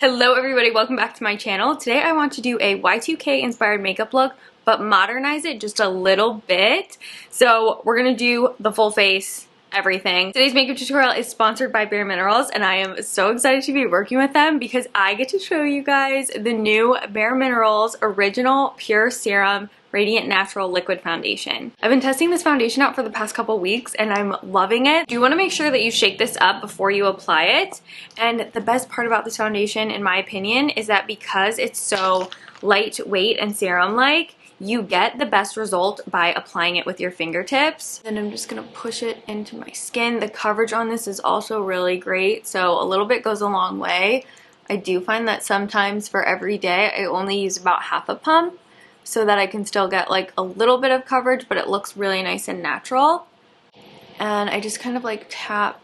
Hello everybody, welcome back to my channel. Today I want to do a Y2k inspired makeup look, but modernize it just a little bit. So we're gonna do the full face, everything. Today's makeup tutorial is sponsored by bareMinerals, and I am so excited to be working with them because I get to show you guys the new bareMinerals Original Pure Serum Radiant Natural Liquid Foundation. I've been testing this foundation out for the past couple weeks and I'm loving it. You want to make sure that you shake this up before you apply it. And the best part about this foundation, in my opinion, is that because it's so lightweight and serum-like, you get the best result by applying it with your fingertips. And I'm just gonna push it into my skin. The coverage on this is also really great, so a little bit goes a long way. I do find that sometimes for every day, I only use about half a pump, so that I can still get like a little bit of coverage, but it looks really nice and natural. And I just kind of like tap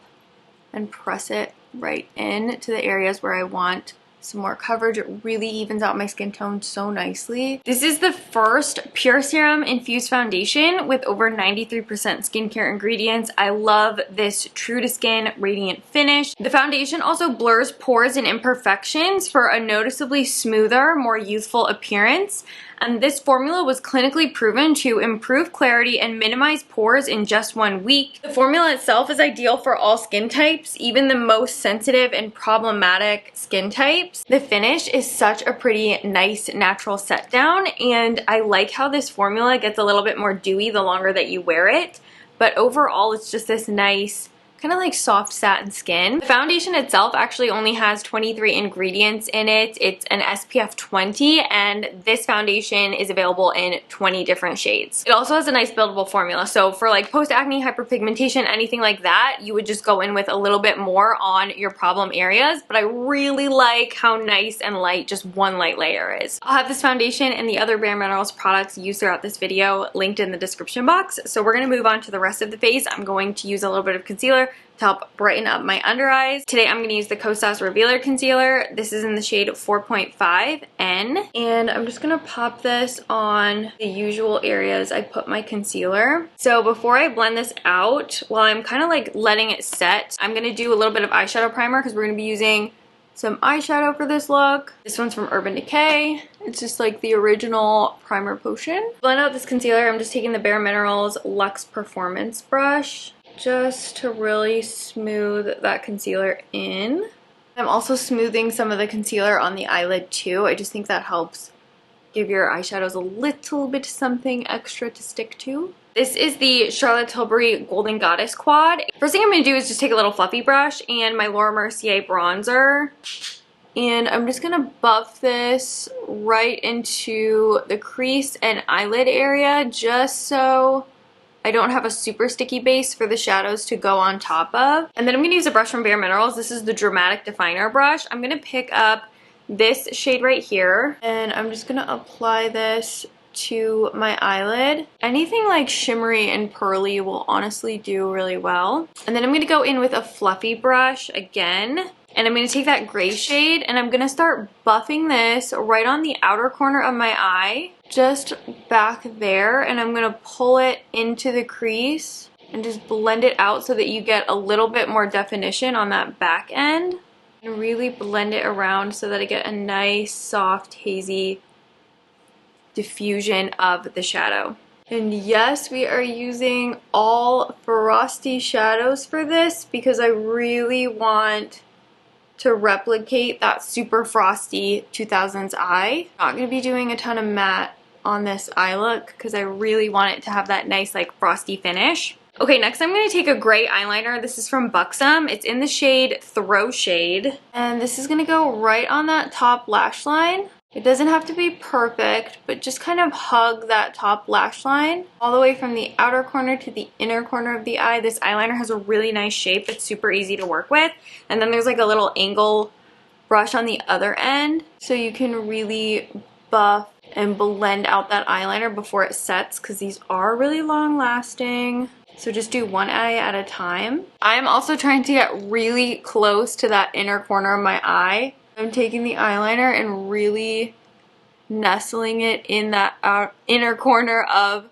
and press it right in to the areas where I want some more coverage. It really evens out my skin tone so nicely. This is the first pure serum infused foundation with over 93% skincare ingredients. I love this true to skin radiant finish. The foundation also blurs pores and imperfections for a noticeably smoother, more youthful appearance. And this formula was clinically proven to improve clarity and minimize pores in just 1 week. The formula itself is ideal for all skin types, even the most sensitive and problematic skin types. The finish is such a pretty nice natural set down, and I like how this formula gets a little bit more dewy the longer that you wear it. But overall, it's just this nice, kind of like soft satin skin. The foundation itself actually only has 23 ingredients in it. It's an SPF 20, and this foundation is available in 20 different shades. It also has a nice buildable formula, so for like post-acne, hyperpigmentation, anything like that, you would just go in with a little bit more on your problem areas, but I really like how nice and light just one light layer is. I'll have this foundation and the other bareMinerals products used throughout this video linked in the description box. So we're going to move on to the rest of the face. I'm going to use a little bit of concealer to help brighten up my under eyes. Today I'm going to use the KOSAS Revealer Concealer. This is in the shade 4.5N. And I'm just going to pop this on the usual areas I put my concealer. So before I blend this out, while I'm kind of like letting it set, I'm going to do a little bit of eyeshadow primer because we're going to be using some eyeshadow for this look. This one's from Decay. It's just like the original primer potion. Blend out this concealer. I'm just taking the bareMinerals Luxe Performance Brush just to really smooth that concealer in. I'm also smoothing some of the concealer on the eyelid too. I just think that helps give your eyeshadows a little bit something extra to stick to. This is the Charlotte Tilbury Golden Goddess Quad. First thing I'm going to do is just take a little fluffy brush and my Laura Mercier bronzer. And I'm just going to buff this right into the crease and eyelid area just so I don't have a super sticky base for the shadows to go on top of. And then I'm going to use a brush from bareMinerals. This is the Dramatic Definer brush. I'm going to pick up this shade right here, and I'm just going to apply this to my eyelid. Anything like shimmery and pearly will honestly do really well. And then I'm going to go in with a fluffy brush again. And I'm going to take that gray shade and I'm going to start buffing this right on the outer corner of my eye, just back there, and I'm going to pull it into the crease and just blend it out so that you get a little bit more definition on that back end, and really blend it around so that I get a nice, soft, hazy diffusion of the shadow. And yes, we are using all frosty shadows for this because I really want to replicate that super frosty 2000s eye. I'm not going to be doing a ton of matte on this eye look because I really want it to have that nice like frosty finish. Okay, next I'm going to take a gray eyeliner. This is from Buxom. It's in the shade Throwshade. And this is going to go right on that top lash line. It doesn't have to be perfect, but just kind of hug that top lash line all the way from the outer corner to the inner corner of the eye. This eyeliner has a really nice shape. It's super easy to work with. And then there's like a little angle brush on the other end, so you can really buff and blend out that eyeliner before it sets because these are really long lasting. So just do one eye at a time. I'm also trying to get really close to that inner corner of my eye. I'm taking the eyeliner and really nestling it in that inner corner of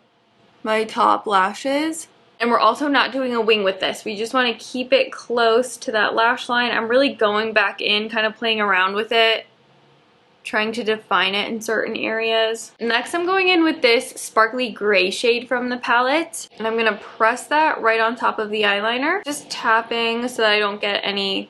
my top lashes. And we're also not doing a wing with this. We just want to keep it close to that lash line. I'm really going back in, kind of playing around with it, trying to define it in certain areas. Next, I'm going in with this sparkly gray shade from the palette, and I'm gonna press that right on top of the eyeliner, just tapping so that I don't get any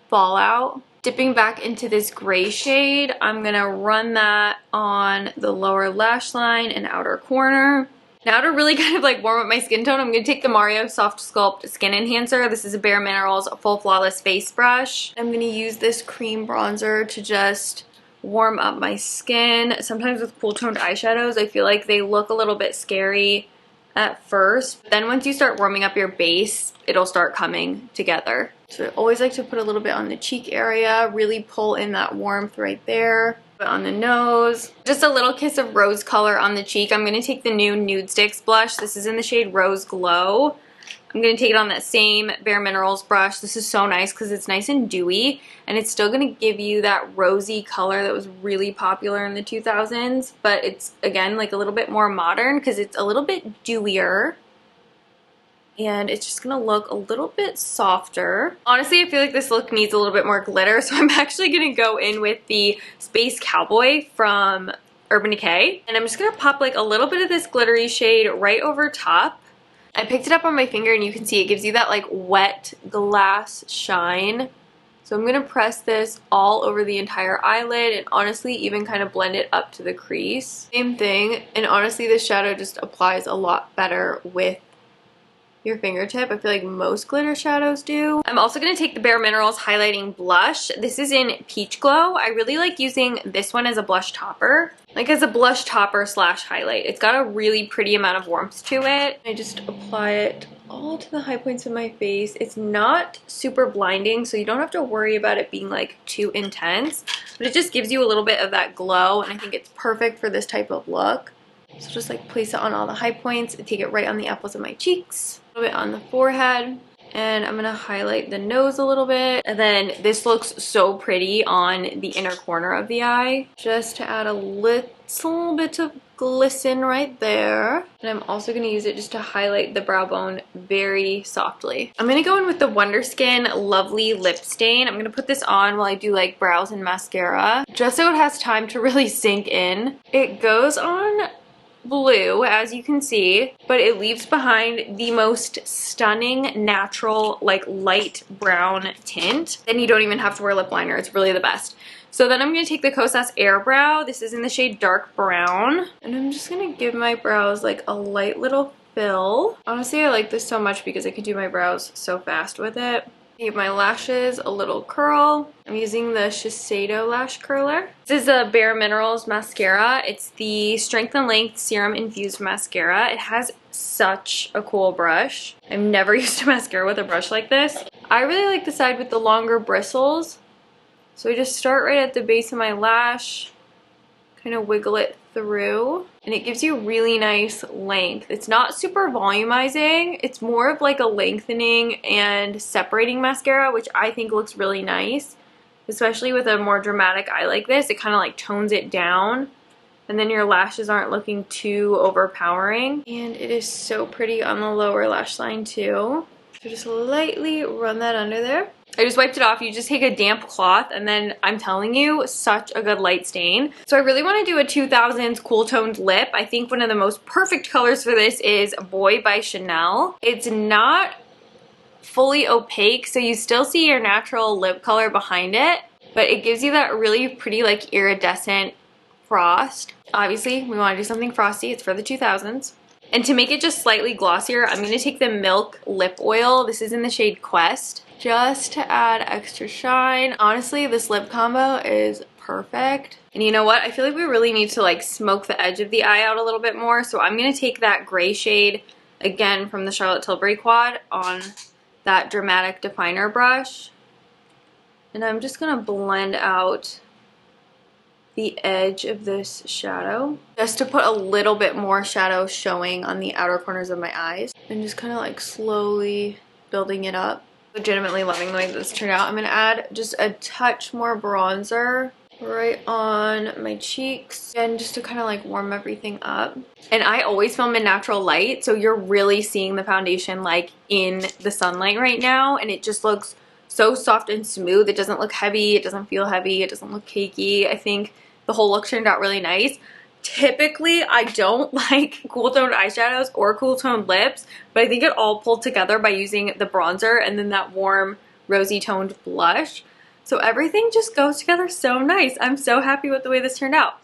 fallout. Dipping back into this gray shade, I'm gonna run that on the lower lash line and outer corner. Now to really kind of like warm up my skin tone, I'm going to take the Mario Soft Sculpt Skin Enhancer. This is a bareMinerals Full Flawless Face Brush. I'm going to use this cream bronzer to just warm up my skin. Sometimes with cool toned eyeshadows, I feel like they look a little bit scary at first. Then once you start warming up your base, it'll start coming together. So I always like to put a little bit on the cheek area, really pull in that warmth right there. On the nose, just a little kiss of rose color on the cheek. I'm going to take the new NUDESTIX blush. This is in the shade Rose Glow. I'm going to take it on that same bareMinerals brush. This is so nice because it's nice and dewy, and it's still going to give you that rosy color that was really popular in the 2000s, but it's, again, like a little bit more modern because it's a little bit dewier. And it's just gonna look a little bit softer. Honestly, I feel like this look needs a little bit more glitter, so I'm actually gonna go in with the Space Cowboy from Urban Decay. And I'm just gonna pop like a little bit of this glittery shade right over top. I picked it up on my finger and you can see it gives you that like wet glass shine. So I'm gonna press this all over the entire eyelid and honestly even kind of blend it up to the crease. Same thing, and honestly this shadow just applies a lot better with your fingertip. I feel like most glitter shadows do. I'm also going to take the bareMinerals Highlighting Blush. This is in Peach Glow. I really like using this one as a blush topper. Like as a blush topper slash highlight. It's got a really pretty amount of warmth to it. I just apply it all to the high points of my face. It's not super blinding, so you don't have to worry about it being like too intense. But it just gives you a little bit of that glow, and I think it's perfect for this type of look. So just like place it on all the high points and take it right on the apples of my cheeks. A little bit on the forehead, and I'm gonna highlight the nose a little bit. And then this looks so pretty on the inner corner of the eye, just to add a little bit of glisten right there. And I'm also gonna use it just to highlight the brow bone very softly. I'm gonna go in with the Wonderskin Lovely Lip Stain. I'm gonna put this on while I do like brows and mascara, just so it has time to really sink in. It goes on blue, as you can see, but it leaves behind the most stunning natural like light brown tint. Then you don't even have to wear lip liner. It's really the best. So then I'm going to take the KOSAS Airbrow. This is in the shade Dark Brown, and I'm just going to give my brows like a light little fill. Honestly, I like this so much because I can do my brows so fast with it. Give my lashes a little curl. I'm using the Shiseido lash curler. This is a bareMinerals mascara. It's the Strength and Length Serum Infused Mascara. It has such a cool brush. I've never used a mascara with a brush like this. I really like the side with the longer bristles. So I just start right at the base of my lash, kind of wiggle it through, and it gives you really nice length. It's not super volumizing. It's more of like a lengthening and separating mascara, which I think looks really nice, especially with a more dramatic eye like this. It kind of like tones it down, and then your lashes aren't looking too overpowering. And it is so pretty on the lower lash line too. So just lightly run that under there. I just wiped it off. You just take a damp cloth, and then I'm telling you, such a good light stain. So I really want to do a 2000s cool toned lip. I think one of the most perfect colors for this is Boy by Chanel. It's not fully opaque, so you still see your natural lip color behind it, but it gives you that really pretty like iridescent frost. Obviously, we want to do something frosty. It's for the 2000s. And to make it just slightly glossier, I'm going to take the Milk Lip Oil. This is in the shade Quest, just to add extra shine. Honestly, this lip combo is perfect. And you know what? I feel like we really need to like smoke the edge of the eye out a little bit more. So I'm going to take that gray shade, again from the Charlotte Tilbury quad, on that dramatic definer brush. And I'm just going to blend out the edge of this shadow, just to put a little bit more shadow showing on the outer corners of my eyes, and just kind of like slowly building it up. Legitimately loving the way this turned out. I'm going to add just a touch more bronzer right on my cheeks, and just to kind of like warm everything up. And I always film in natural light, so you're really seeing the foundation like in the sunlight right now, and it just looks so soft and smooth. It doesn't look heavy, it doesn't feel heavy, it doesn't look cakey. I think the whole look turned out really nice. Typically, I don't like cool toned eyeshadows or cool toned lips, but I think it all pulled together by using the bronzer and then that warm rosy toned blush. So everything just goes together so nice. I'm so happy with the way this turned out.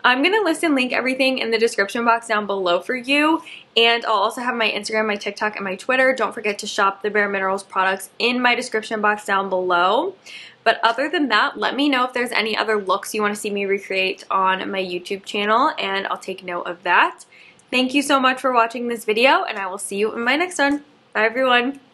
I'm going to list and link everything in the description box down below for you. And I'll also have my Instagram, my TikTok, and my Twitter. Don't forget to shop the bareMinerals products in my description box down below. But other than that, let me know if there's any other looks you want to see me recreate on my YouTube channel, and I'll take note of that. Thank you so much for watching this video, and I will see you in my next one. Bye, everyone.